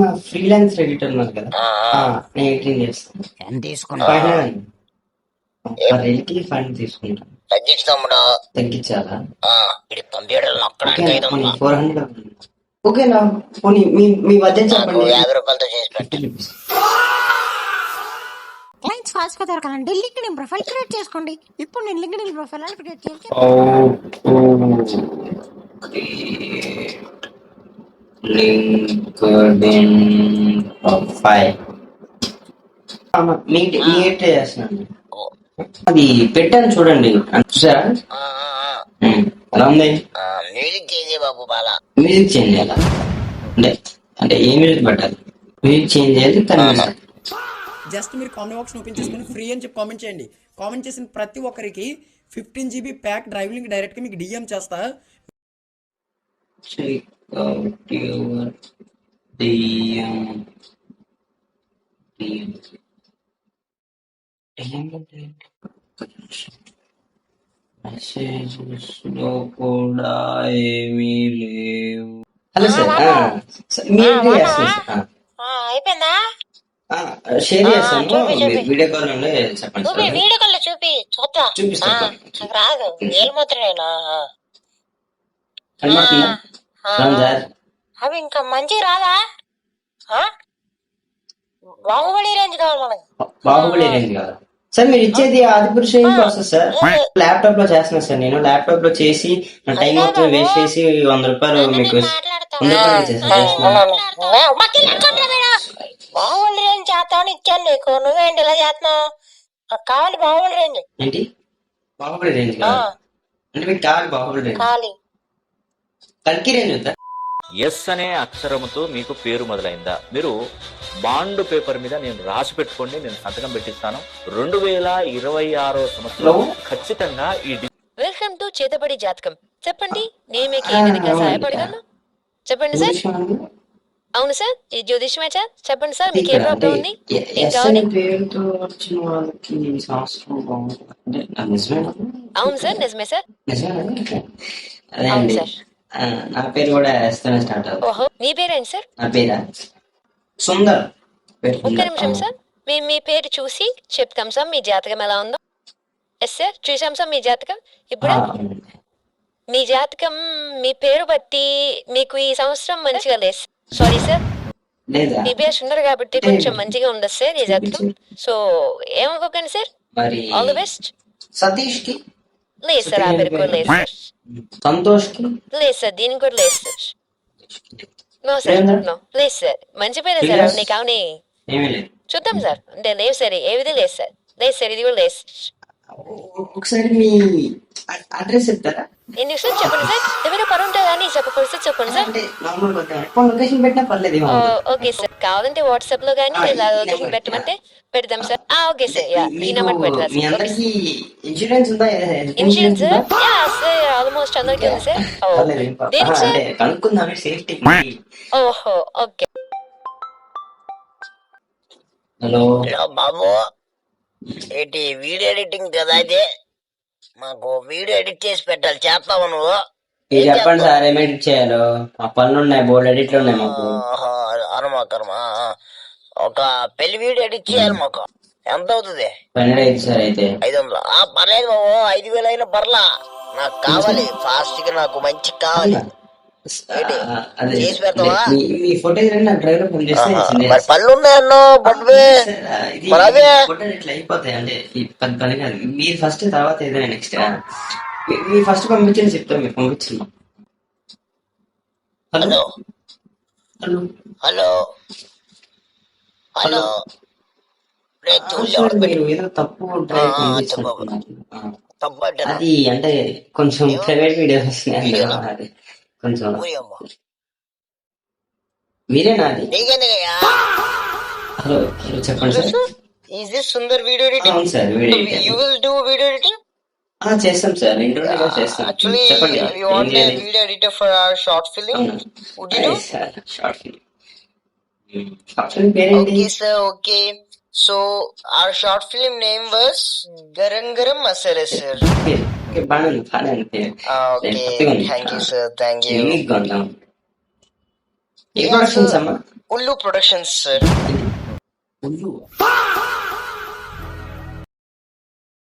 నా freelance editor ఉన్నారు కదా, నేను ఎడిటింగ్ చేస్తాను. ఎంత తీసుకున్నా? 500 అండి. పర్ కి ఫండ్ తీసుకుంటాను. తగ్గించుతాముడా? తగ్గించాలా? ఇది కంప్యూటర్ నొక్కడానికి 500. 400 ఓకేనా? పోనీ మీ బడ్జెట్ చెప్పండి. 50 రూపాయలతో చేసి పెట్టు. 50 రూపీస్. క్లయింట్స్ ఫాస్ట్ గా దొరకాలంటే లింక్డ్ఇన్ ప్రొఫైల్ క్రియేట్ చేసుకోండి. ఇప్పుడు నేను లింక్డ్ఇన్ ప్రొఫైల్ క్రియేట్ చేసి లింక్డ్ఇన్ ప్రొఫైల్ మీట్ చేస్తున్నాను. అది పెట్టాను చూడండి, చూసారా? ఎలా ఉంది? మ్యూజిక్ చేసే బాబు బాలా. మ్యూజిక్ చేంజ్ చేయాలా? అంటే ఏ మ్యూజిక్ పెట్టాలి? మ్యూజిక్ చేంజ్ చేయాలి. జస్ట్ మీరు కామెంట్ బాక్స్ ఓపెన్ చేసుకుని ఫ్రీ అని చెప్పి కామెంట్ చేయండి. కామెంట్ చేసిన ప్రతి ఒక్కరికి 15 GB pack drive link direct గా మీకు డిఎం చేస్తా. మెసేజెస్ లో కూడా ఏమీ లేవు. హలో సార్, మీరు అయిపోయిందా? షేర్ చేస్తాను. వీడియో కాల్ నుండి చెప్పండి సార్. వీడియో కాల్ చూపి చూద్దాం. చూపిస్తాను. రాదు ఏలుముద్రేనా? సార్ అవి ఇంకా మంచి రాదా? బాహుబలి రేంజ్ కావాలి మనకి. బాహుబలి రేంజ్ కావాలి సార్. మీరు ఇచ్చేది ఆదిపురుష ప్రాసెస్ సార్. ల్యాప్టాప్ లో చేస్తున్నాను సార్. నేను ల్యాప్టాప్ లో చేసి నా టైం మొత్తం వేస్ట్ చేసి 100 రూపాయలు మీకు బాహుబలి రేంజ్ చేస్తామని ఇచ్చాను నీకు. నువ్వేంటి ఇలా చేస్తున్నావు? కావాలి బాహుబలి రేంజ్. ఏంటి బాహుబలి రేంజ్ అంటే మీకు కావాలి? బాహుబలి రేంజ్ కావాలి. కల్కి రేంజ్ వద్దా? ఎస్ అనే అక్షరముతో మీకు పేరు మొదలైందా? మీరు బాండ్ పేపర్ మీద నేను రాసి పెట్టుకోండి, నేను సంతకం పెట్టిస్తాను. 2026 సంవత్సరం ఖచ్చితంగా ఈ వెల్కమ్ టు చేతబడి జాతకం. చెప్పండి, నేను మీకు ఏ విధంగా సహాయపడగలను? చెప్పండి సార్. అవును సార్, ఈ జ్యోతిష్మే సార్. చెప్పండి సార్, మీకు ఏ ప్రాబ్లం ఉంది? అవును సార్, నిజమే సార్. అవును సార్. నా పేరు కూడా ఎస్తోనే స్టార్ట్ అవుతుంది. ఓహో, మీ పేరేంటి సార్? నా పేరా సుందర్. ఒక్క నిమిషం సార్, మేము మీ పేరు చూసి చెప్తాం సార్ మీ జాతకం ఎలా ఉందో. ఎస్ సార్, చూసాం సార్ మీ జాతకం. ఇప్పుడు మీ జాతకం మీ పేరు బట్టి మీకు ఈ సంవత్సరం మంచిగా లేదు. సారీ సార్, మీ పేరు ఉన్నారు కాబట్టి కొంచెం మంచిగా ఉండదు సార్ ఈ జాతకం. సో ఏమనుకోకండి sir. All the best. Satish కి లేదు సార్, ఆ పేరు కూడా లేదు సార్. సంతోష్ కి లేదు సార్, దీనికి కూడా లేదు సార్. నో సార్, నో లేదు సార్. మంచి పేరే సార్, అవన్నీ కావని చూద్దాం సార్. అంటే లేవు సార్, ఏవిది లేదు సార్. లేదు సార్, ఇది కూడా లేదు. ఒకసారి మీ అడ్రస్ చెప్తారా? ఎందుకు సార్? చెప్పండి సార్. ఏమైనా పని ఉంటుందా అని చెప్పకూడదు సార్. చెప్పండి సార్. లొకేషన్ పెట్టినా పర్లేదు. ఓకే సార్, కావాలంటే వాట్సాప్ లో కానీ లొకేషన్ పెట్టమంటే పెడదాం సార్. ఓకే సార్, ఈ నెంబర్ పెడతా సార్. ఇన్సూరెన్స్ ఉందా? ఇన్సూరెన్స్ సార్ ఆల్మోస్ట్ అందరికీ ఉంది సార్. దేనికి సార్? కనుక్కుందాం సేఫ్టీ. ఓహో, ఓకే. హలో బాబు, ఏంటి వీడియో ఎడిటింగ్ కదా ఇది? మాకు వీడియో ఎడిట్ చేసి పెట్టాలి, చేస్తావు నువ్వు? చెప్పండి సార్, ఏం ఎడిట్ చేయాలో? ఆ పనులు ఉన్నాయి, బోల్డ్ ఎడిట్లు ఉన్నాయి మాకు. కర్మ ఒక పెళ్లి వీడియో ఎడిట్ చేయాలి మాకు. ఎంత అవుతుంది? 12 సార్. అయితే 500. పర్లేదు బాబు, 5000 అయినా పర్లా. నాకు కావాలి ఫాస్ట్ గా, నాకు మంచి కావాలి. చేసి పెడతావా? పళ్ళు ఉన్నాయన్నో అయిపోతాయి. అంటే మీరు ఫస్ట్, తర్వాత ఏదైనా నెక్స్ట్. మీరు ఫస్ట్ పంపించండి, చెప్తాం. మీరు పంపించండి. Hello hello hello hello. ఏదో తప్పు అది, అంటే కొంచెం ప్రైవేట్ వీడియోస్ వస్తున్నాయి. కొంచెం మీరేనా అది? హలో హలో, చెప్పండి sir. Is this Sundar video editing? అవును sir, video editing. You will do video editing? చేస్తాం సార్, ఇంట్రోలో చేస్తాం. Actually, we want a video editor for our short film. Would you do? Short film. పేరేంటి? Okay sir, okay. So our short film name was Garam Garam Masala sir. Okay, బాగుంది. Okay, thank you sir, thank you. Unique గా ఉంటాం. ఏ productions అమ్మా? ఉల్లు productions sir. ఉల్లు